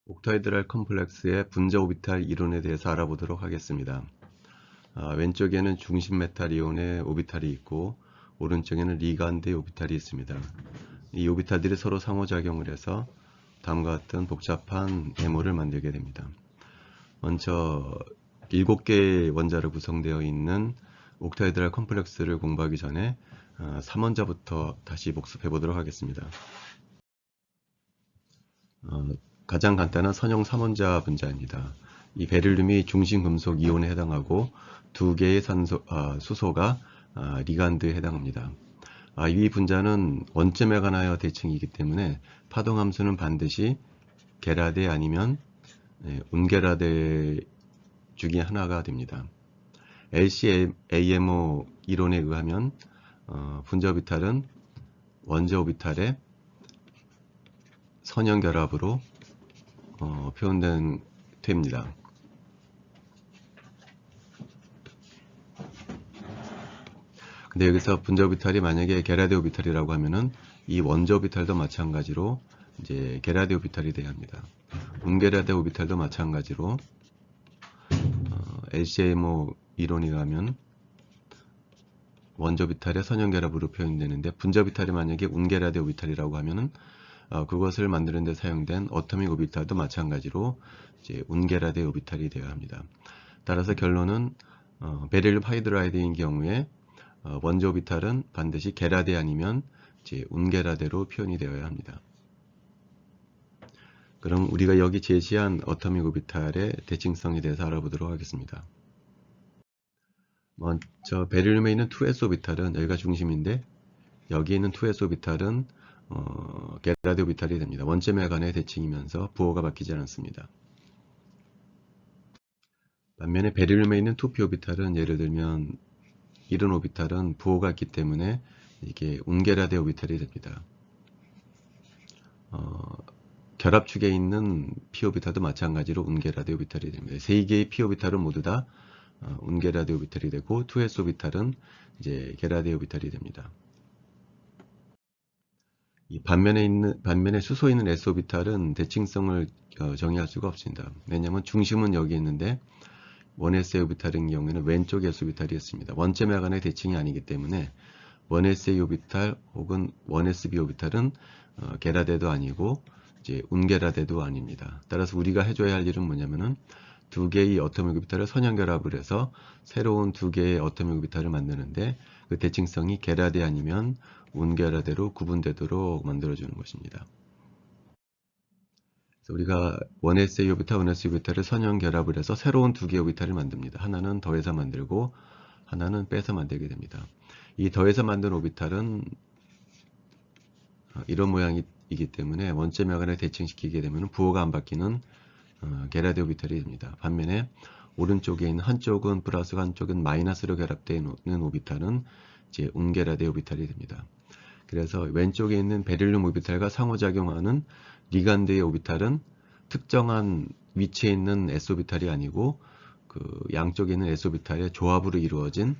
옥타이드랄 컴플렉스의 분자 오비탈 이론에 대해서 알아보도록 하겠습니다. 왼쪽에는 중심 메탈 이온의 오비탈이 있고 오른쪽에는 리간드의 오비탈이 있습니다. 이 오비탈들이 서로 상호작용을 해서 다음과 같은 복잡한 네모를 만들게 됩니다. 먼저 7개의 원자로 구성되어 있는 옥타이드랄 컴플렉스를 공부하기 전에 3원자부터 다시 복습해 보도록 하겠습니다. 가장 간단한 선형 3원자 분자입니다. 이 베릴륨이 중심 금속 이온에 해당하고 2개의 수소가 리간드에 해당합니다. 이 분자는 원점에 관하여 대칭이기 때문에 파동함수는 반드시 게라데 아니면 운게라데 중에 하나가 됩니다. LCAMO 이론에 의하면 분자 오비탈은 원자 오비탈의 선형 결합으로 표현된 됩니다. 근데 여기서 분자 오비탈이 만약에 게라데 오비탈이라고 하면은 이 원자 오비탈도 마찬가지로 이제 게라데 오비탈이 돼야 합니다. 운게라데 오비탈도 마찬가지로 LCMO 이론에 의하면 원자 오비탈의 선형 결합으로 표현되는데 분자 오비탈이 만약에 운게라데 오비탈이라고 하면은 그것을 만드는 데 사용된 어토믹 오비탈도 마찬가지로 이제 운게라데 오비탈이 되어야 합니다. 따라서 결론은 베릴륨 하이드라이드인 경우에 원자 오비탈은 반드시 게라데 아니면 이제 운게라데로 표현이 되어야 합니다. 그럼 우리가 여기 제시한 어토믹 오비탈의 대칭성에 대해서 알아보도록 하겠습니다. 먼저 베릴륨에 있는 2s 오비탈은 여기가 중심인데 여기 있는 2s 오비탈은 게라데 오비탈이 됩니다. 원점에 관해 대칭이면서 부호가 바뀌지 않습니다. 반면에 베릴륨에 있는 2p 오비탈은 예를 들면 이런 오비탈은 부호가 있기 때문에 이게 운게라데 오비탈이 됩니다. 결합축에 있는 p 오비탈도 마찬가지로 운게라데 오비탈이 됩니다. 3개의 p 오비탈은 모두 다 운게라데 오비탈이 되고 2s 오비탈은 이제 게라데 오비탈이 됩니다. 이 반면에 수소에 있는 s 오비탈은 대칭성을 정의할 수가 없습니다. 왜냐하면 중심은 여기 있는데 1s 오비탈인 경우에는 왼쪽에 s 오비탈이 있습니다. 원점에 관한 대칭이 아니기 때문에 1s 오비탈 혹은 1sb 오비탈은 게라데도 아니고 이제 운게라데도 아닙니다. 따라서 우리가 해줘야 할 일은 뭐냐면은 2개의 어토믹 오비탈을 선형 결합을 해서 새로운 2개의 어토믹 오비탈을 만드는데 그 대칭성이 게라데 아니면 운게라데로 구분되도록 만들어주는 것입니다. 그래서 우리가 1s 오비탈, 1s 오비탈을 선형 결합을 해서 새로운 2개의 오비탈을 만듭니다. 하나는 더해서 만들고 하나는 빼서 만들게 됩니다. 이 더해서 만든 오비탈은 이런 모양이기 때문에 원점에 관해 대칭시키게 되면 부호가 안 바뀌는 게라데 오비탈이 됩니다. 반면에 오른쪽에 있는 한쪽은 플러스가 한쪽은 마이너스로 결합되어 있는 오비탈은 이제 운게라데 오비탈이 됩니다. 그래서 왼쪽에 있는 베릴륨 오비탈과 상호작용하는 리간드의 오비탈은 특정한 위치에 있는 s 오비탈이 아니고 그 양쪽에 있는 s 오비탈의 조합으로 이루어진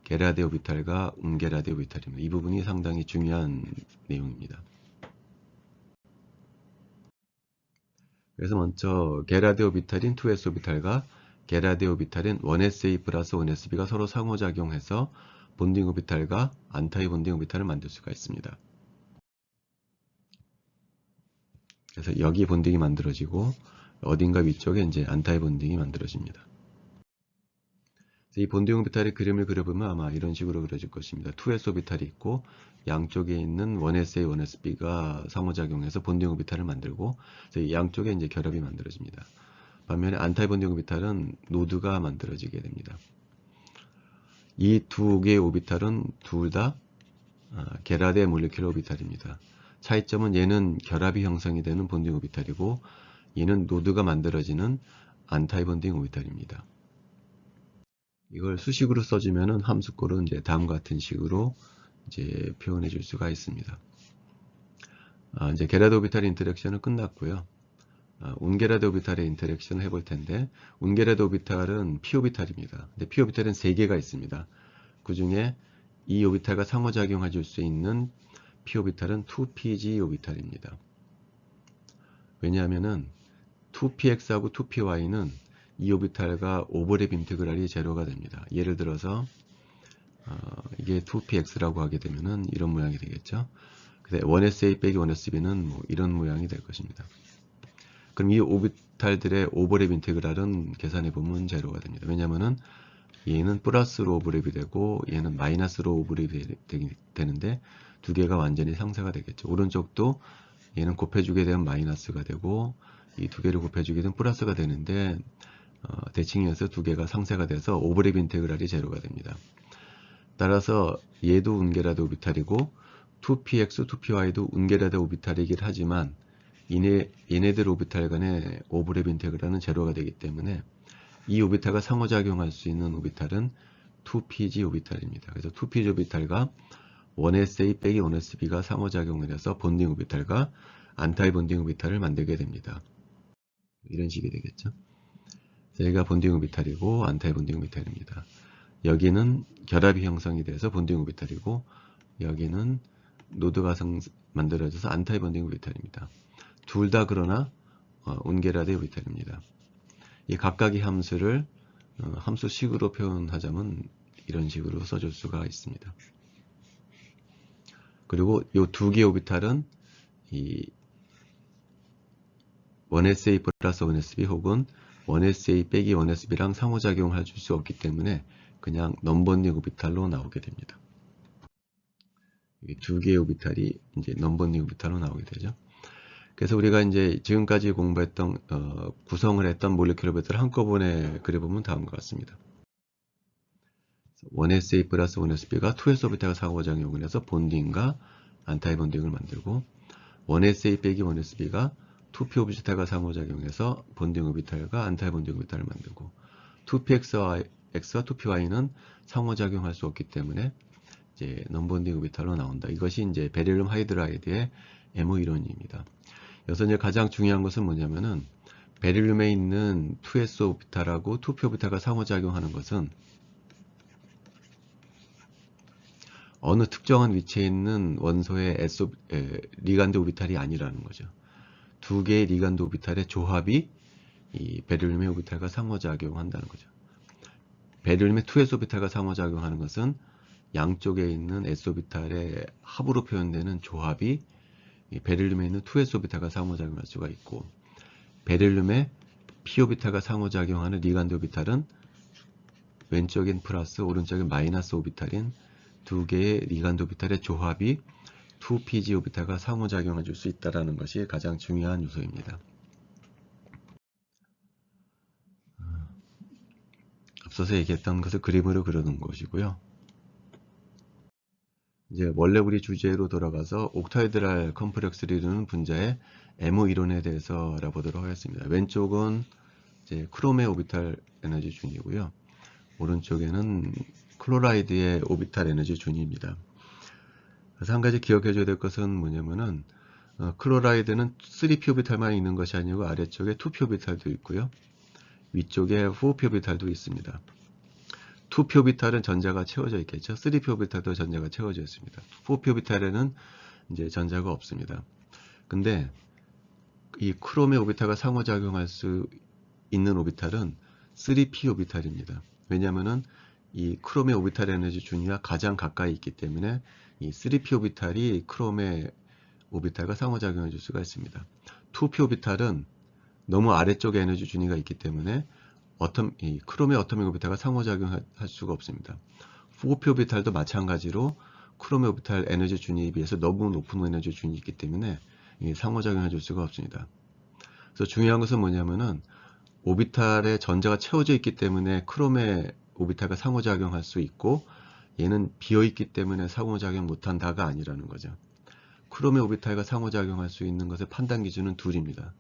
게라데 오비탈과 운게라데 오비탈입니다. 이 부분이 상당히 중요한 내용입니다. 그래서 먼저 게라데 오비탈인 2s 오비탈과 게라데 오비탈인 1sa 플러스 1sb가 서로 상호작용해서 본딩 오비탈과 안타이 본딩 오비탈을 만들 수가 있습니다. 그래서 여기 본딩이 만들어지고 어딘가 위쪽에 이제 안타이 본딩이 만들어집니다. 이 본딩 오비탈의 그림을 그려보면 아마 이런 식으로 그려질 것입니다. 2s 오비탈이 있고 양쪽에 있는 1sa, 1sb가 상호작용해서 본딩 오비탈을 만들고 이 양쪽에 이제 결합이 만들어집니다. 반면에 안타이 본딩 오비탈은 노드가 만들어지게 됩니다. 이 2개의 오비탈은 둘 다 게라데 몰레큘러 오비탈입니다. 차이점은 얘는 결합이 형성이 되는 본딩 오비탈이고 얘는 노드가 만들어지는 안타이 본딩 오비탈입니다. 이걸 수식으로 써주면은 함수꼴은 이제 다음과 같은 식으로 이제 표현해 줄 수가 있습니다. 이제 게라데 오비탈 인터랙션은 끝났고요. 운게라데 오비탈의 인터랙션을 해볼 텐데, 운게라데 오비탈은 p 오비탈입니다. 근데 p 오비탈은 3개가 있습니다. 그 중에 이 오비탈과 상호작용해 줄 수 있는 p 오비탈은 2pg 오비탈입니다. 왜냐하면은 2px하고 2py는 이 오비탈과 오버랩 인테그랄이 제로가 됩니다. 예를 들어서 이게 2px라고 하게 되면은 이런 모양이 되겠죠. 근데 1sa 빼기 1sb는 뭐 이런 모양이 될 것입니다. 그럼 이 오비탈들의 오버랩 인테그랄은 계산해 보면 제로가 됩니다. 왜냐하면은 얘는 플러스로 오버랩이 되고 얘는 마이너스로 오버랩이 되는데 두 개가 완전히 상쇄가 되겠죠. 오른쪽도 얘는 곱해주게 되면 마이너스가 되고 이 두 개를 곱해주게 되면 플러스가 되는데 대칭해서 두 개가 상쇄가 돼서 오버랩 인테그랄이 제로가 됩니다. 따라서 얘도 운게라드 오비탈이고 2px, 2py도 운게라드 오비탈이긴 하지만 얘네들 오비탈 간의 오버랩 인테그랄은 제로가 되기 때문에 이 오비탈과 상호작용할 수 있는 오비탈은 2pg 오비탈입니다. 그래서 2pg 오비탈과 1sa 빼기 1sb가 상호작용을 해서 본딩 오비탈과 안타이 본딩 오비탈을 만들게 됩니다. 이런 식이 되겠죠. 여기가 본딩 오비탈이고 안타이 본딩 오비탈입니다. 여기는 결합이 형성이 돼서 본딩 오비탈이고 여기는 노드가 만들어져서 안타이 본딩 오비탈입니다. 둘 다 그러나 운게라드 오비탈입니다. 이 각각의 함수를 함수식으로 표현하자면 이런 식으로 써줄 수가 있습니다. 그리고 이 두 개의 오비탈은 이 1sa 플러스 1sb 혹은 1sa 빼기 1sb랑 상호작용을 해줄 수 없기 때문에 그냥 넘번딩 오비탈로 나오게 됩니다. 두 개의 오비탈이 이제 넘번딩 오비탈로 나오게 되죠. 그래서 우리가 이제 지금까지 공부했던 구성을 했던 몰레큘러 오비탈을 한꺼번에 그려보면 다음과 같습니다. 1sa 플러스 1sb가 2s 오비탈과 상호작용을 해서 본딩과 안타이 본딩을 만들고 1sa 빼기 1sb가 2p 오비탈과 상호작용해서 본딩 오비탈과 안타이 본딩 오비탈을 만들고 2px와 2py는 상호작용할 수 없기 때문에 이제 넘본딩 오비탈로 나온다. 이것이 이제 베릴륨 하이드라이드의 MO 이론입니다. 여기서 이제 가장 중요한 것은 뭐냐면은 베릴륨에 있는 2s 오비탈하고 2p 오비탈과 상호작용하는 것은 어느 특정한 위치에 있는 원소의 리간드 오비탈이 아니라는 거죠. 두 개의 리간드 오비탈의 조합이 이 베릴륨의 오비탈과 상호작용한다는 거죠. 베릴륨의 2s 오비탈과 상호작용하는 것은 양쪽에 있는 s 오비탈의 합으로 표현되는 조합이 베릴륨에 있는 2s 오비탈과 상호작용할 수가 있고 베릴륨의 p 오비탈과 상호작용하는 리간드 오비탈은 왼쪽엔 플러스 오른쪽엔 마이너스 오비탈인 두 개의 리간드 오비탈의 조합이 2pg 오비탈과 상호작용해 줄 수 있다는 것이 가장 중요한 요소입니다. 앞서서 얘기했던 것을 그림으로 그려놓은 것이고요. 이제 원래 우리 주제로 돌아가서 옥타이드랄 컴플렉스를 이루는 분자의 MO 이론에 대해서 알아보도록 하겠습니다. 왼쪽은 이제 크롬의 오비탈 에너지 준이고요. 오른쪽에는 클로라이드의 오비탈 에너지 준입니다. 그래서 한 가지 기억해 줘야 될 것은 뭐냐면은 클로라이드는 3p 오비탈만 있는 것이 아니고 아래쪽에 2p 오비탈도 있고요. 위쪽에 4p 오비탈도 있습니다. 2p 오비탈은 전자가 채워져 있겠죠. 3p 오비탈도 전자가 채워져 있습니다. 4p 오비탈에는 이제 전자가 없습니다. 근데 이 크롬의 오비탈과 상호작용할 수 있는 오비탈은 3p 오비탈입니다. 왜냐하면은 이 크롬의 오비탈 에너지 준위와 가장 가까이 있기 때문에 이 3p 오비탈이 크롬의 오비탈과 상호작용해 줄 수가 있습니다. 2p 오비탈은 너무 아래쪽에 에너지 준위가 있기 때문에 이 크롬의 어토믹 오비탈과 상호작용할 수가 없습니다. 4p 오비탈도 마찬가지로 크롬의 오비탈 에너지 준위에 비해서 너무 높은 에너지 준위 있기 때문에 상호작용해 줄 수가 없습니다. 그래서 중요한 것은 뭐냐면은 오비탈에 전자가 채워져 있기 때문에 크롬의 오비탈과 상호작용할 수 있고 얘는 비어있기 때문에 상호작용 못한다가 아니라는 거죠. 크롬의 오비탈과 상호작용할 수 있는 것의 판단 기준은 둘입니다.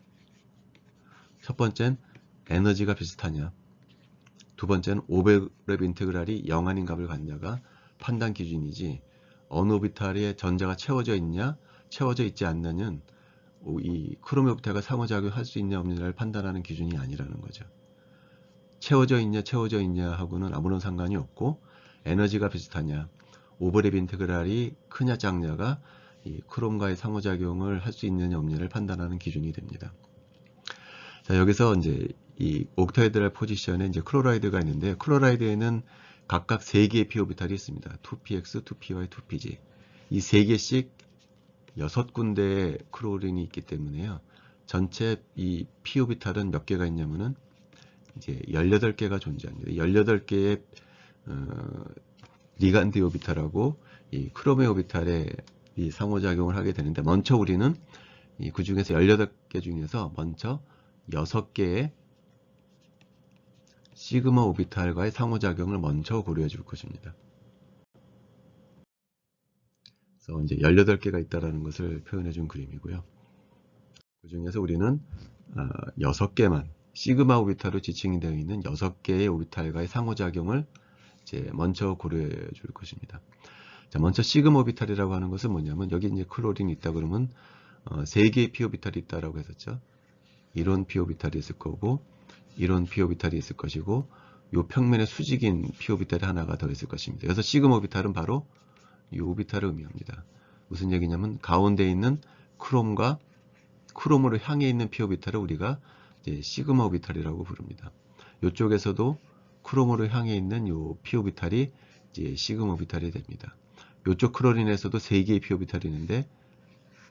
첫 번째는 에너지가 비슷하냐, 두 번째는 오버랩 인테그랄이 0 아닌 값을 갖냐가 판단 기준이지 어느 오비탈에 전자가 채워져 있냐 채워져 있지 않느냐는 이 크롬의 오비탈과 상호작용할 수 있냐 없느냐를 판단하는 기준이 아니라는 거죠. 채워져 있냐 하고는 아무런 상관이 없고 에너지가 비슷하냐, 오버랩 인테그랄이 크냐 작냐가 이 크롬과의 상호작용을 할 수 있느냐 없느냐를 판단하는 기준이 됩니다. 자, 여기서 이제 이 옥타이드랄 포지션에 이제 클로라이드가 있는데, 클로라이드에는 각각 3개의 p 오비탈이 있습니다. 2px, 2py, 2pg. 이 3개씩 6군데의 크로린이 있기 때문에요. 전체 이 p 오비탈은 몇 개가 있냐면은 이제 18개가 존재합니다. 18개의 리간드 오비탈하고 이 크롬의 오비탈의 이 상호작용을 하게 되는데, 먼저 우리는 그 중에서 18개 중에서 먼저 6개의 시그마 오비탈과의 상호작용을 먼저 고려해 줄 것입니다. 그래서 이제 18개가 있다라는 것을 표현해 준 그림이고요. 그 중에서 우리는 6개만 시그마 오비탈로 지칭이 되어 있는 6개의 오비탈과의 상호작용을 이제 먼저 고려해 줄 것입니다. 자, 먼저 시그마 오비탈이라고 하는 것은 뭐냐면, 여기 이제 클로린이 있다 그러면 3개의 p 오비탈이 있다라고 했었죠. 이런 p 오비탈이 있을 거고, 이런 p 오비탈이 있을 것이고, 요 평면에 수직인 p 오비탈이 하나가 더 있을 것입니다. 그래서 시그마 오비탈은 바로 이 오비탈을 의미합니다. 무슨 얘기냐면, 가운데 있는 크롬과 크롬으로 향해 있는 p 오비탈을 우리가 이제 시그마 오비탈이라고 부릅니다. 이쪽에서도 크롬으로 향해 있는 요 p 오비탈이 이제 시그마 오비탈이 됩니다. 이쪽 클로린에서도 3개의 p 오비탈이 있는데,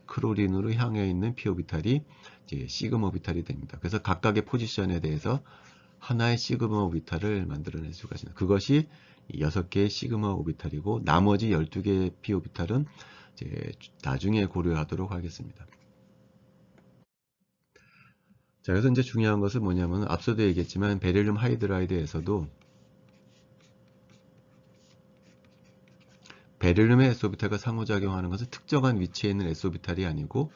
클로린으로 향해 있는 p 오비탈이 이제 시그마 오비탈이 됩니다. 그래서 각각의 포지션에 대해서 하나의 시그마 오비탈을 만들어낼 수가 있습니다. 그것이 6개의 시그마 오비탈이고, 나머지 12개의 p 오비탈은 이제 나중에 고려하도록 하겠습니다. 자, 그래서 이제 중요한 것은 뭐냐면, 앞서도 얘기했지만 베릴륨 하이드라이드에서도 베릴륨의 s오비탈과 상호작용하는 것은 특정한 위치에 있는 s오비탈이 아니고,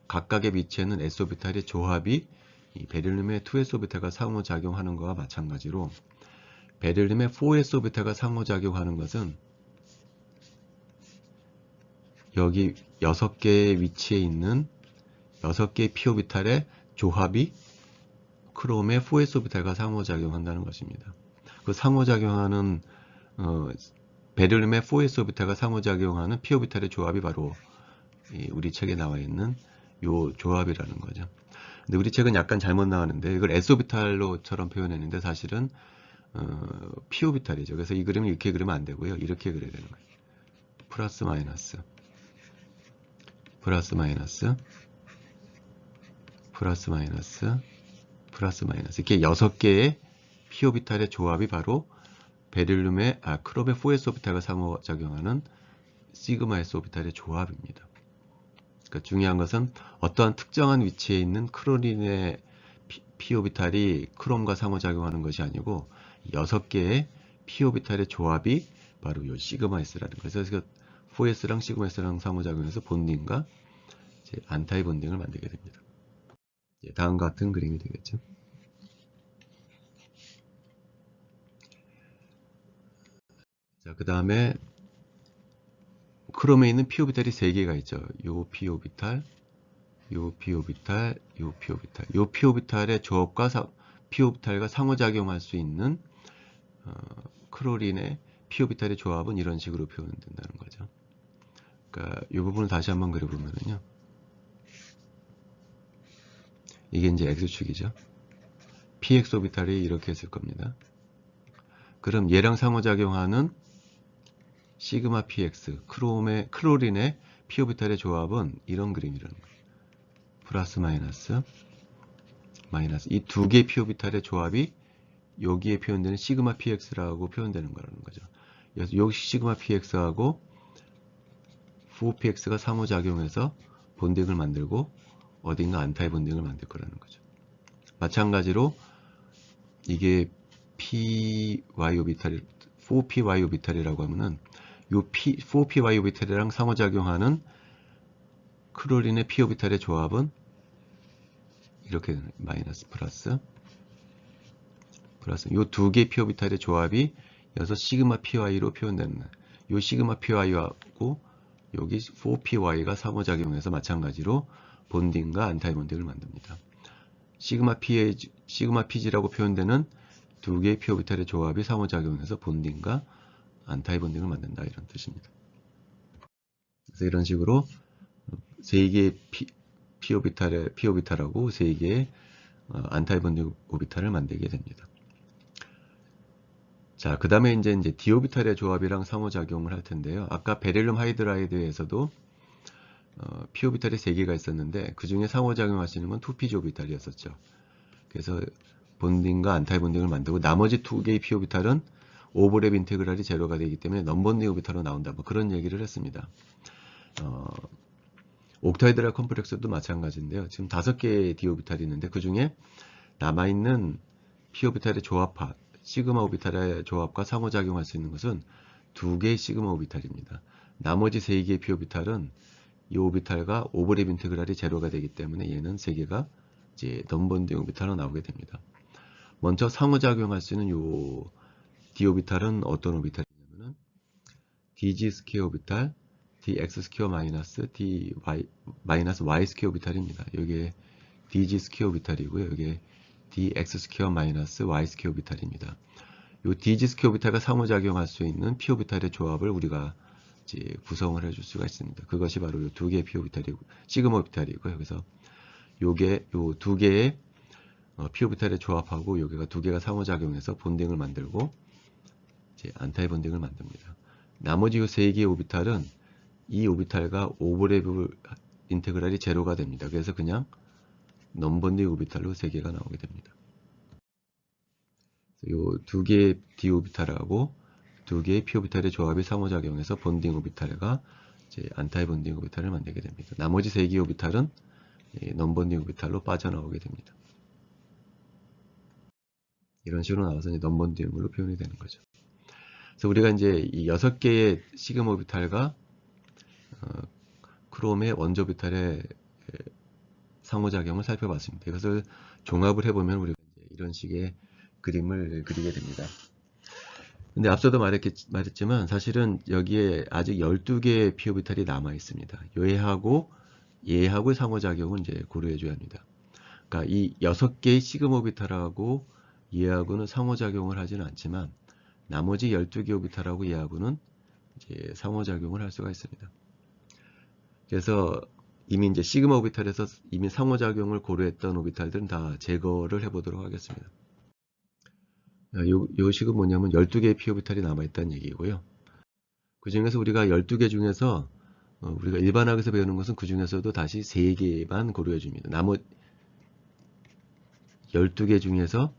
각각의 위치에 있는 s오비탈의 조합이 이 베릴륨의 2s오비탈과 상호작용하는 것과 마찬가지로, 베릴륨의 4s오비탈과 상호작용하는 것은 여기 6개의 위치에 있는 6개의 p오비탈의 조합이 크롬의 4s오비탈과 상호작용한다는 것입니다. 그 상호작용하는 베릴륨의 4s오비탈과 상호작용하는 p오비탈의 조합이 바로 우리 책에 나와 있는 요 조합이라는 거죠. 근데 우리 책은 약간 잘못 나왔는데, 이걸 s오비탈로처럼 표현했는데 사실은 p오비탈이죠. 그래서 이 그림을 이렇게 그리면 안 되고요. 이렇게 그려야 되는 거예요. 플러스 마이너스, 플러스 마이너스, 플러스 마이너스, 플러스 마이너스, 이렇게 6개의 p오비탈의 조합이 바로 베릴륨의 크롬의 4s오비탈과 상호작용하는 시그마 s오비탈의 조합입니다. 그러니까 중요한 것은 어떠한 특정한 위치에 있는 클로린의 p오비탈이 크롬과 상호작용하는 것이 아니고, 6개의 p오비탈의 조합이 바로 이 시그마 s라는 거예요. 그래서 4s랑 시그마 s랑 상호작용해서 본딩과 이제 안타이 본딩을 만들게 됩니다. 다음과 같은 그림이 되겠죠. 자, 그 다음에 크롬에 있는 p오비탈이 3개가 있죠. 요 p오비탈, 요 p오비탈, 요 p오비탈. 요 p오비탈의 조합과 p오비탈과 상호작용할 수 있는 클로린의 p오비탈의 조합은 이런 식으로 표현된다는 거죠. 그러니까 이 부분을 다시 한번 그려보면요. 이게 이제 X축이죠. px 오비탈이 이렇게 있을 겁니다. 그럼 얘랑 상호작용하는 시그마 px, 클로린의 p오비탈의 조합은 이런 그림이라는 거예요. 플러스 마이너스, 마이너스. 이 두 개의 p오비탈의 조합이 여기에 표현되는 시그마 px라고 표현되는 거라는 거죠. 그래서 여기 시그마 px하고 4px가 상호작용해서 본딩을 만들고 어딘가 안타의 본딩을 만들 거라는 거죠. 마찬가지로 이게 py 오비탈이 4py 오비탈이라고 하면은 요 4py 오비탈이랑 상호작용하는 클로린의 p 오비탈의 조합은 이렇게 마이너스 플러스 플러스, 요 두 개의 p 오비탈의 조합이 여기서 시그마 py로 표현되는, 요 시그마 py하고 여기 4py가 상호작용해서 마찬가지로 본딩과 안타이 본딩을 만듭니다. 시그마 pg라고 표현되는 두 개의 p 오비탈의 조합이 상호작용해서 본딩과 안타이 본딩을 만든다, 이런 뜻입니다. 그래서 이런 식으로 세 개의 p 오비탈하고 3개의 안타이 본딩 오비탈을 만들게 됩니다. 자, 그 다음에 이제 d 오비탈의 조합이랑 상호작용을 할 텐데요. 아까 베릴륨 하이드라이드에서도 p 오비탈이 3개가 있었는데 그 중에 상호작용할 수 있는 건 2p 오비탈이었었죠. 그래서 본딩과 안타이 본딩을 만들고 나머지 2개의 p 오비탈은 오버랩 인테그랄이 제로가 되기 때문에 넘본딩 오비탈로 나온다. 뭐 그런 얘기를 했습니다. 옥타이드랄 컴플렉스도 마찬가지인데요. 지금 5개의 d 오비탈이 있는데 그 중에 남아있는 p 오비탈의 조합파 시그마 오비탈의 조합과 상호작용할 수 있는 것은 2개의 시그마 오비탈입니다. 나머지 3개의 p 오비탈은 이 오비탈과 오버랩 인테그랄이 제로가 되기 때문에 얘는 3개가 이제 넘본딩 오비탈로 나오게 됩니다. 먼저 상호작용할 수 있는 요 d 오비탈은 어떤 오비탈이냐면은 dg 스퀘어 오비탈, dx 스퀘어 마이너스 dy 마이너스 y 스퀘어 오비탈입니다. 여기에 dg 스퀘어 오비탈이고요. 여기에 dx 스퀘어 마이너스 y 스퀘어 오비탈입니다. 요 dg 스퀘어 오비탈과 상호작용할 수 있는 p 오비탈의 조합을 우리가 이제 구성을 해줄 수가 있습니다. 그것이 바로 요 2개의 p 오비탈이고 시그마 오비탈이고요. 그래서 요게 요 2개의 p 오비탈의 조합하고 여기가 2개가 상호작용해서 본딩을 만들고 이제 안타이 본딩을 만듭니다. 나머지 요 3개의 오비탈은 이 오비탈과 오버랩 인테그랄이 제로가 됩니다. 그래서 그냥 넘본딩 오비탈로 3개가 나오게 됩니다. 요 2개의 d 오비탈하고 2개의 p 오비탈의 조합이 상호작용해서 본딩 오비탈과 이제 안타이 본딩 오비탈을 만들게 됩니다. 나머지 3개의 오비탈은 넘본딩 오비탈로 빠져나오게 됩니다. 이런 식으로 나와서 이제 넘본딩으로 표현이 되는 거죠. 그래서 우리가 이제 이 6개의 시그마 오비탈과 크롬의 원조 오비탈의 상호작용을 살펴봤습니다. 이것을 종합을 해보면 우리가 이제 이런 식의 그림을 그리게 됩니다. 근데 앞서도 말했지만 사실은 여기에 아직 12개의 p 오비탈이 남아 있습니다. 얘하고의 상호작용은 이제 고려해 줘야 합니다. 그러니까 이 6개의 시그마 오비탈하고 얘하고는 상호작용을 하지는 않지만 나머지 12개 오비탈하고 얘하고는 이제 상호작용을 할 수가 있습니다. 그래서 이미 이제 시그마 오비탈에서 이미 상호작용을 고려했던 오비탈들은 다 제거를 해보도록 하겠습니다. 요 식은 뭐냐면 12개의 p 오비탈이 남아있다는 얘기고요. 그 중에서 우리가 12개 중에서 우리가 일반학에서 배우는 것은 그 중에서도 다시 3개만 고려해 줍니다. 나머지 12개 중에서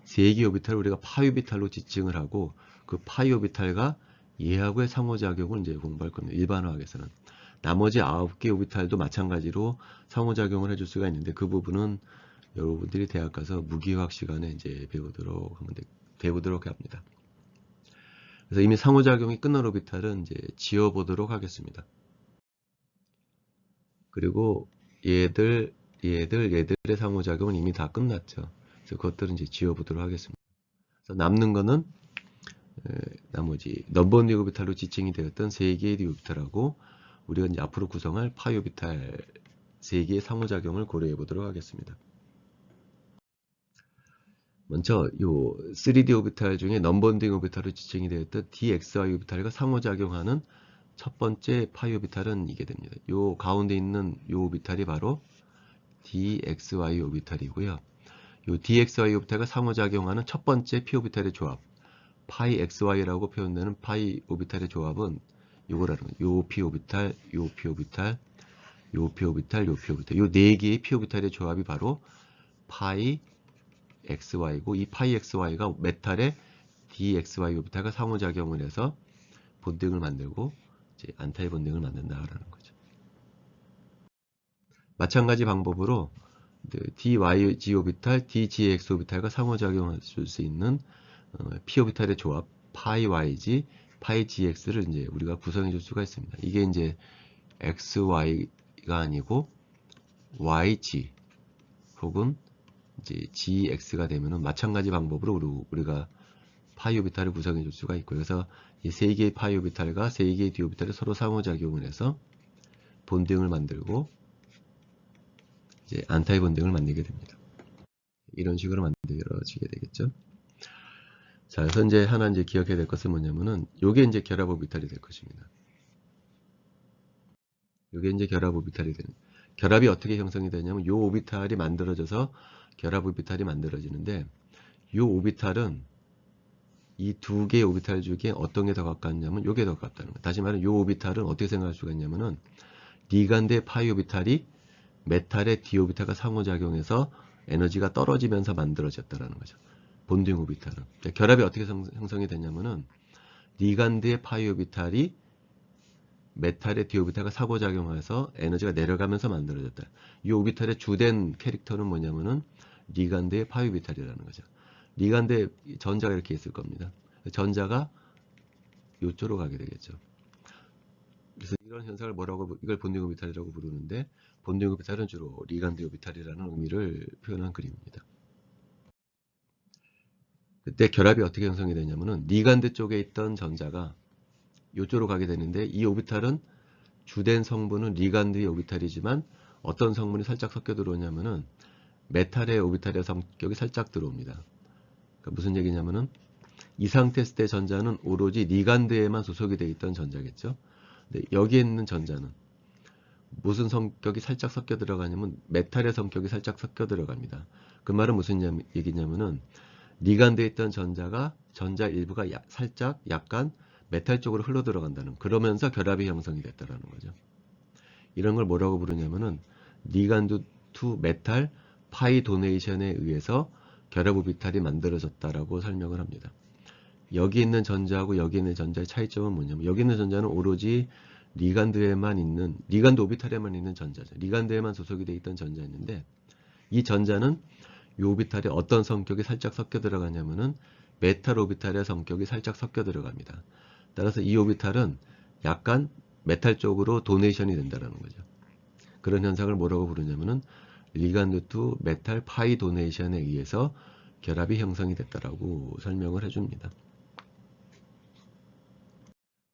3개 오비탈을 우리가 파이 오비탈로 지칭을 하고 그 파이 오비탈과 얘하고의 상호작용을 이제 공부할 겁니다. 일반화학에서는. 나머지 9개 오비탈도 마찬가지로 상호작용을 해줄 수가 있는데 그 부분은 여러분들이 대학 가서 무기화학 시간에 이제 배우도록 합니다. 그래서 이미 상호작용이 끝난 오비탈은 이제 지워보도록 하겠습니다. 그리고 얘들의 상호작용은 이미 다 끝났죠. 그래서 그것들은 이제 지워보도록 하겠습니다. 그래서 남는 거는 나머지 넘본딩 오비탈로 지칭이 되었던 3개의 d 오비탈하고 우리가 이제 앞으로 구성할 파이 오비탈 3개의 상호작용을 고려해 보도록 하겠습니다. 먼저 요 3D 오비탈 중에 넘본딩 오비탈로 지칭이 되었던 dxy 오비탈과 상호작용하는 첫 번째 파이 오비탈은 이게 됩니다. 요 가운데 있는 요 오비탈이 바로 dxy 오비탈이고요. 요 dxy 오비탈과 상호작용하는 첫 번째 p 오비탈의 조합 파이 xy라고 표현되는 파이 오비탈의 조합은 요거라는 거예요. 요 p 오비탈, 요 p 오비탈, 요 p 오비탈, 요 p 오비탈. 요 4개의 p 오비탈의 조합이 바로 파이 xy고 이 파이 xy가 메탈의 dxy 오비탈과 상호작용을 해서 본딩을 만들고 이제 안타이 본딩을 만든다라는 거죠. 마찬가지 방법으로 dyg 오비탈, dgx 오비탈과 상호작용할 수 있는 p 오비탈의 조합 파이 yg, 파이 gx를 이제 우리가 구성해 줄 수가 있습니다. 이게 이제 xy가 아니고 yg 혹은 이제 gx가 되면은 마찬가지 방법으로 우리가 파이 오비탈을 구성해 줄 수가 있고요. 그래서 이 3개의 파이 오비탈과 3개의 d 오비탈이 서로 상호작용을 해서 본딩을 만들고 이제 안타이 본딩을 만들게 됩니다. 이런 식으로 만들어지게 되겠죠. 자, 그래서 이제 하나 이제 기억해야 될 것은 뭐냐면은 요게 이제 결합 오비탈이 될 것입니다. 요게 이제 결합 오비탈이 되는. 결합이 어떻게 형성이 되냐면 요 오비탈이 만들어져서 결합 오비탈이 만들어지는데 요 오비탈은 이 두 개의 오비탈 중에 어떤 게 더 가깝냐면 요게 더 가깝다는 거예요. 다시 말하면 요 오비탈은 어떻게 생각할 수가 있냐면은 리간드의 파이 오비탈이 메탈의 d 오비탈과 상호작용해서 에너지가 떨어지면서 만들어졌다라는 거죠. 본딩 오비탈은. 결합이 어떻게 형성이 되냐면은 리간드의 파이 오비탈이 메탈의 d 오비탈과 상호작용해서 에너지가 내려가면서 만들어졌다. 이 오비탈의 주된 캐릭터는 뭐냐면은 리간드의 파이 오비탈이라는 거죠. 리간드의 전자가 이렇게 있을 겁니다. 전자가 이쪽으로 가게 되겠죠. 그래서 이런 현상을 이걸 본딩 오비탈이라고 부르는데 본딩 오비탈은 주로 리간드 오비탈이라는 의미를 표현한 그림입니다. 그때 결합이 어떻게 형성이 되냐면은 리간드 쪽에 있던 전자가 이쪽으로 가게 되는데 이 오비탈은 주된 성분은 리간드의 오비탈이지만 어떤 성분이 살짝 섞여 들어오냐면은 메탈의 오비탈의 성격이 살짝 들어옵니다. 그러니까 무슨 얘기냐면은 이 상태였을 때 전자는 오로지 리간드에만 소속이 되어 있던 전자겠죠. 근데 여기에 있는 전자는 무슨 성격이 살짝 섞여 들어가냐면 메탈의 성격이 살짝 섞여 들어갑니다. 그 말은 무슨 얘기냐면은 리간드에 있던 전자가 전자 일부가 살짝 약간 메탈 쪽으로 흘러 들어간다는, 그러면서 결합이 형성이 됐다라는 거죠. 이런 걸 뭐라고 부르냐면은 리간드 투 메탈 파이 도네이션에 의해서 결합 오비탈이 만들어졌다라고 설명을 합니다. 여기 있는 전자하고 여기 있는 전자의 차이점은 뭐냐면 여기 있는 전자는 오로지 리간드에만 있는, 리간드 오비탈에만 있는 전자죠. 리간드에만 소속이 되어 있던 전자였는데 이 전자는 이 오비탈에 어떤 성격이 살짝 섞여 들어가냐면은 메탈 오비탈의 성격이 살짝 섞여 들어갑니다. 따라서 이 오비탈은 약간 메탈 쪽으로 도네이션이 된다는 거죠. 그런 현상을 뭐라고 부르냐면은 리간드 투 메탈 파이 도네이션에 의해서 결합이 형성이 됐다라고 설명을 해줍니다.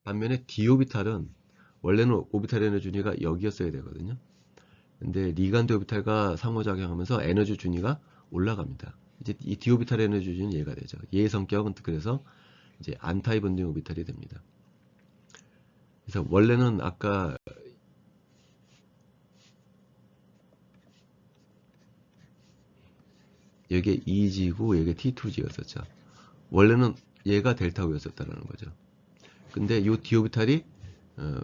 반면에 d 오비탈은 원래는 오비탈 에너지 준위가 여기였어야 되거든요. 근데 리간드 오비탈과 상호작용하면서 에너지 준위가 올라갑니다. 이제 이 d 오비탈 에너지 준위는 얘가 되죠. 얘의 성격은 그래서 이제 안타이 본딩 오비탈이 됩니다. 그래서 원래는 아까 여기에 Eg고 여기에 T2G였었죠. 원래는 얘가 델타 O였었다는 거죠. 근데 이 d 오비탈이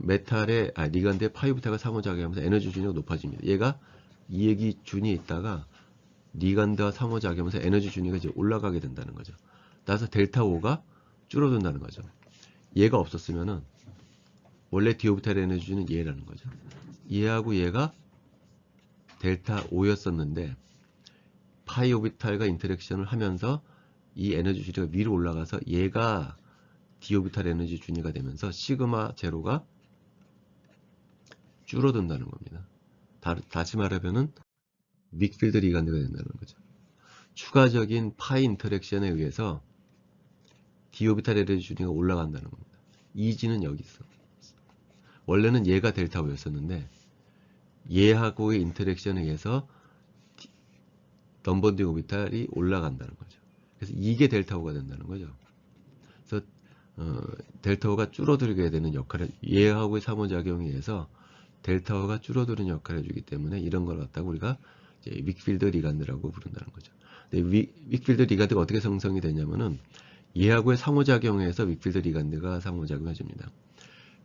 메탈의 리간드의 파이 오비탈과 상호작용하면서 에너지 준위가 높아집니다. 얘가 이 얘기 준위에 있다가 리간드와 상호작용하면서 에너지 준위가 이제 올라가게 된다는 거죠. 따라서 델타 O가 줄어든다는 거죠. 얘가 없었으면은 원래 d 오비탈 에너지 준위는 얘라는 거죠. 얘하고 얘가 델타 O였었는데 파이 오비탈과 인터랙션을 하면서 이 에너지 준위가 위로 올라가서 얘가 d 오비탈 에너지 준위가 되면서 시그마 제로가 줄어든다는 겁니다. 다시 말하면은 윅필드 리간드가 된다는 거죠. 추가적인 파이 인터랙션에 의해서 d 오비탈 에너지 준위가 올라간다는 겁니다. Eg는 여기 있어. 원래는 얘가 델타 O였었는데 얘하고의 인터랙션에 의해서 넘번딩 오비탈이 올라간다는 거죠. 그래서 이게 델타 O가 된다는 거죠. 그래서 델타 O가 줄어들게 되는 역할을, 얘하고의 상호작용에 의해서 델타 O가 줄어드는 역할을 해주기 때문에 이런 걸 갖다가 우리가 이제 윅필드 리간드라고 부른다는 거죠. 근데 윅필드 리간드가 어떻게 생성이 되냐면은 얘하고의 상호작용에 의해서 윅필드 리간드가 상호작용해 줍니다.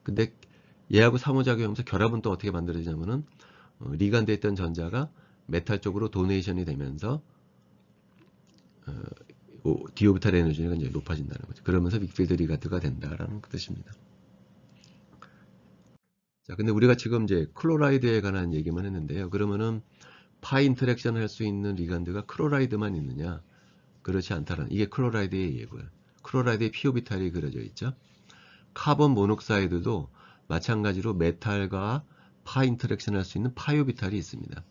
근데 얘하고 상호작용하면서 결합은 또 어떻게 만들어지냐면은 리간드에 있던 전자가 메탈 쪽으로 도네이션이 되면서 d 오비탈 에너지가 이제 높아진다는 거죠. 그러면서 윅필드 리간드가 된다라는 뜻입니다. 자, 근데 우리가 지금 이제 클로라이드에 관한 얘기만 했는데요. 그러면은 파이 인터랙션 할 수 있는 리간드가 클로라이드만 있느냐? 그렇지 않다는, 이게 클로라이드의 예고예요. 클로라이드의 p 오비탈이 그려져 있죠. 카본 모녹사이드도 마찬가지로 메탈과 파이 인터랙션 할 수 있는 파이 오비탈이 있습니다.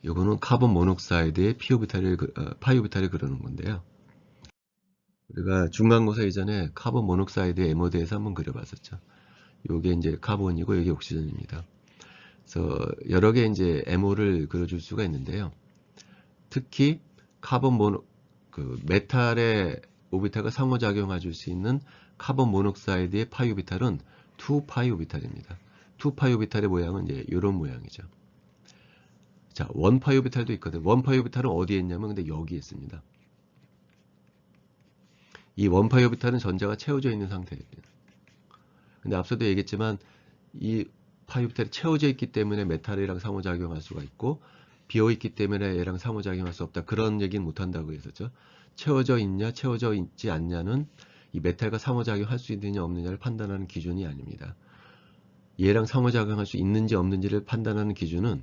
요거는 카본 모녹사이드의 파이 오비탈을 그려놓은 건데요. 우리가 중간고사 이전에 카본 모녹사이드의 에모드에서 한번 그려봤었죠. 요게 이제 카본이고 여기 옥시전입니다. 그래서 여러 개 이제 MO를 그려줄 수가 있는데요. 특히 메탈의 오비탈과 상호작용해 줄 수 있는 카본 모녹사이드의 파이 오비탈은 2파이 오비탈입니다. 2파 오비탈의 모양은 이제 이런 모양이죠. 자, 1파 오비탈도 있거든. 1파 오비탈은 어디에 있냐면 근데 여기에 있습니다. 이 1파 오비탈은 전자가 채워져 있는 상태입니다. 근데 앞서도 얘기했지만 이 파 오비탈이 채워져 있기 때문에 메탈이랑 상호작용할 수가 있고 비어 있기 때문에 얘랑 상호작용할 수 없다. 그런 얘기는 못 한다고 했었죠. 채워져 있냐, 채워져 있지 않냐는 이 메탈과 상호작용할 수 있느냐 없느냐를 판단하는 기준이 아닙니다. 얘랑 상호작용할 수 있는지 없는지를 판단하는 기준은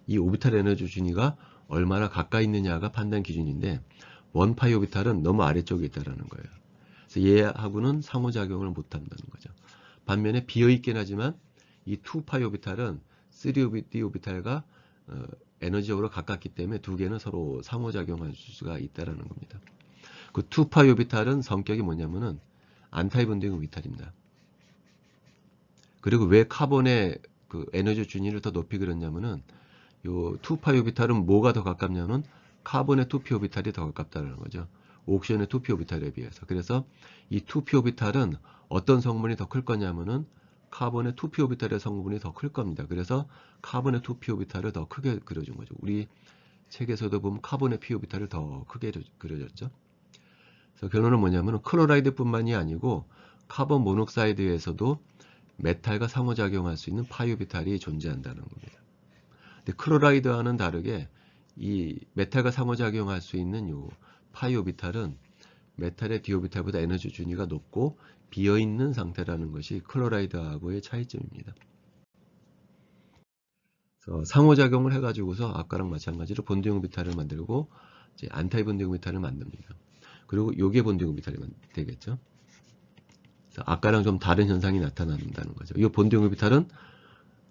이 오비탈 에너지 준위가 얼마나 가까이 있느냐가 판단 기준인데 1파 오비탈은 너무 아래쪽에 있다는 거예요. 그래서 얘하고는 상호작용을 못 한다는 거죠. 반면에 비어있긴 하지만 이 2파 오비탈은 3D 오비탈과 에너지적으로 가깝기 때문에 두 개는 서로 상호작용할 수가 있다는 겁니다. 그 2파 오비탈은 성격이 뭐냐면은 안타이 본딩 오비탈입니다. 그리고 왜 카본의 그 에너지 준위를 더 높이 그렸냐면은 요 2파 오비탈은 뭐가 더 가깝냐면 카본의 2p 오비탈이 더 가깝다는 거죠. 옥시전의 2p 오비탈에 비해서. 그래서 이 2p 오비탈은 어떤 성분이 더 클 거냐면은 카본의 2p 오비탈의 성분이 더 클 겁니다. 그래서 카본의 2p 오비탈을 더 크게 그려준 거죠. 우리 책에서도 보면 카본의 p 오비탈을 더 크게 그려졌죠. 그래서 결론은 뭐냐면 클로라이드뿐만이 아니고 카본 모녹사이드에서도 메탈과 상호작용할 수 있는 파 오비탈이 존재한다는 겁니다. 근데 클로라이드와는 다르게 이 메탈과 상호작용할 수 있는 요 파 오비탈은 메탈의 d 오비탈보다 에너지 준위가 높고 비어있는 상태라는 것이 클로라이드하고의 차이점입니다. 그래서 상호작용을 해가지고서 아까랑 마찬가지로 본딩 오비탈을 만들고 이제 안타이 본딩 오비탈을 만듭니다. 그리고 요게 본딩 오비탈이 되겠죠. 그래서 아까랑 좀 다른 현상이 나타난다는 거죠. 이 본딩 오비탈은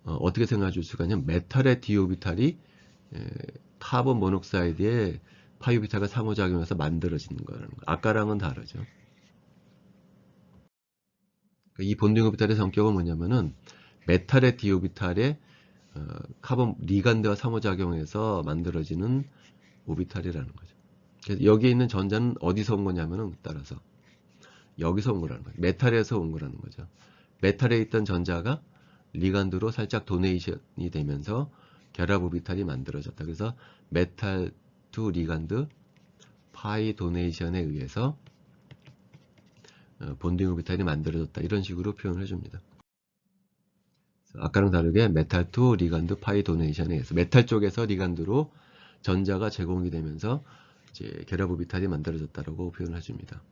어떻게 생각해 줄 수가 있냐면 메탈의 d 오비탈이 카본 모녹사이드의 파 오비탈과 상호작용해서 만들어지는 거라는 거. 아까랑은 다르죠. 이 본딩 오비탈의 성격은 뭐냐면은 메탈의 d 오비탈에 카본 리간드와 상호작용해서 만들어지는 오비탈이라는 거죠. 그래서 여기에 있는 전자는 어디서 온 거냐면은 따라서 여기서 온 거라는 거죠. 메탈에서 온 거라는 거죠. 메탈에 있던 전자가 리간드로 살짝 도네이션이 되면서 결합 오비탈이 만들어졌다. 그래서 메탈 투 리간드 파이 도네이션에 의해서 본딩 오비탈이 만들어졌다. 이런 식으로 표현을 해줍니다. 아까랑 다르게 메탈 투 리간드 파이 도네이션에 의해서 메탈 쪽에서 리간드로 전자가 제공이 되면서 이제 결합 오비탈이 만들어졌다라고 표현을 해줍니다.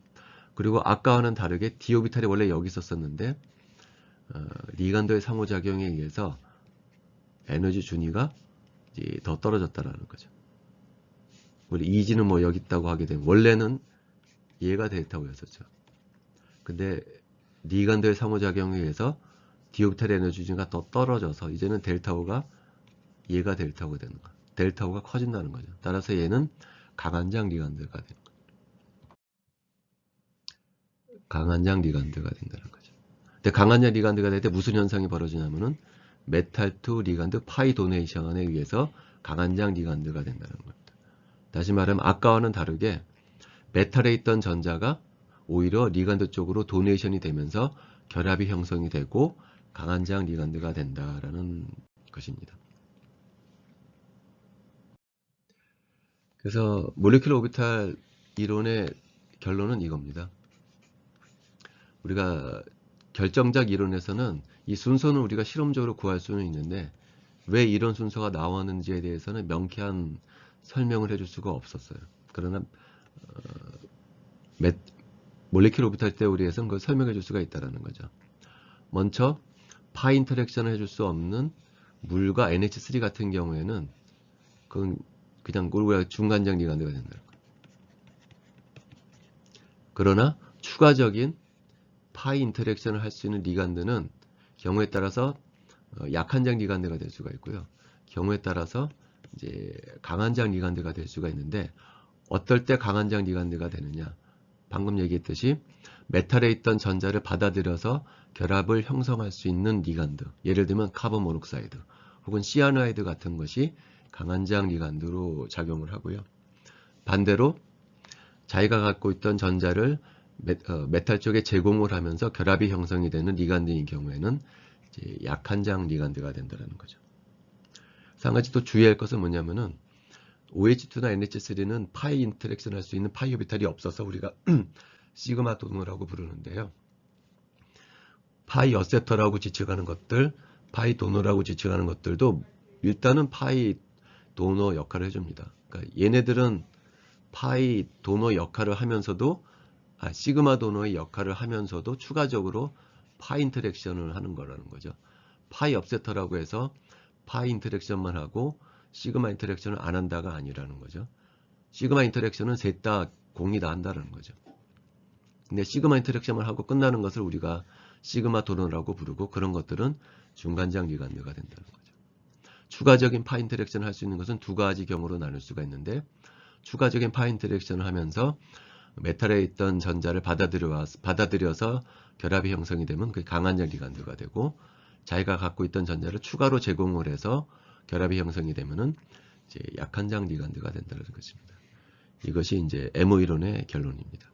그리고 아까와는 다르게 d 오비탈이 원래 여기 있었는데 리간드의 상호작용에 의해서 에너지 준위가 이제 더 떨어졌다라는 거죠. 우리 이지는 뭐 여기 있다고 하게 되면 원래는 얘가 델타고였었죠. 근데 리간드의 상호작용에 의해서 d 오비탈의 에너지 준위가 더 떨어져서 이제는 델타오가 얘가 델타오가 되는 거야. 델타오가 커진다는 거죠. 따라서 얘는 강한장 리간드가 되는 거예요. 강한장 리간드가 된다는 거죠. 근데 강한장 리간드가 될 때 무슨 현상이 벌어지냐면은 메탈 투 리간드 파이 도네이션에 의해서 강한장 리간드가 된다는 겁니다. 다시 말하면 아까와는 다르게 메탈에 있던 전자가 오히려 리간드 쪽으로 도네이션이 되면서 결합이 형성이 되고 강한장 리간드가 된다라는 것입니다. 그래서 몰레큘러 오비탈 이론의 결론은 이겁니다. 우리가 결정적 이론에서는 이 순서는 우리가 실험적으로 구할 수는 있는데 왜 이런 순서가 나왔는지에 대해서는 명쾌한 설명을 해줄 수가 없었어요. 그러나 몰레큘러 오비탈 테오리에서는 그걸 설명해 줄 수가 있다는 거죠. 먼저 파 인터랙션을 해줄 수 없는 물과 NH3 같은 경우에는 그건 그냥 우리가 중간장 리간드가 된다는 거예요. 그러나 추가적인 파이 인터랙션을 할 수 있는 리간드는 경우에 따라서 약한장 리간드가 될 수가 있고요. 경우에 따라서 이제 강한장 리간드가 될 수가 있는데 어떨 때 강한장 리간드가 되느냐? 방금 얘기했듯이 메탈에 있던 전자를 받아들여서 결합을 형성할 수 있는 리간드, 예를 들면 카본 모녹사이드 혹은 시아누아이드 같은 것이 강한장 리간드로 작용을 하고요. 반대로 자기가 갖고 있던 전자를 메탈 쪽에 제공을 하면서 결합이 형성이 되는 리간드인 경우에는 이제 약한장 리간드가 된다는 거죠. 그래서 한 가지 또 주의할 것은 뭐냐면은 OH2나 NH3는 파이 인터랙션 할 수 있는 파이 오비탈이 없어서 우리가 시그마 도너라고 부르는데요. 파이 어세터라고 지칭하는 것들, 파이 도너라고 지칭하는 것들도 일단은 파이 도너 역할을 해줍니다. 그러니까 얘네들은 파이 도너 역할을 하면서도 시그마 도너의 역할을 하면서도 추가적으로 파이 인터랙션을 하는 거라는 거죠. 파이 업세터라고 해서 파이 인터랙션만 하고 시그마 인터랙션을 안 한다가 아니라는 거죠. 시그마 인터랙션은 셋 다 공이 다 한다는 거죠. 근데 시그마 인터랙션을 하고 끝나는 것을 우리가 시그마 도너라고 부르고 그런 것들은 중간장 리간드가 된다는 거죠. 추가적인 파이 인터랙션을 할 수 있는 것은 두 가지 경우로 나눌 수가 있는데 추가적인 파이 인터랙션을 하면서 메탈에 있던 전자를 받아들여서 결합이 형성이 되면 그게 강한장 리간드가 되고 자기가 갖고 있던 전자를 추가로 제공을 해서 결합이 형성이 되면은 이제 약한장 리간드가 된다는 것입니다. 이것이 이제 MO 이론의 결론입니다.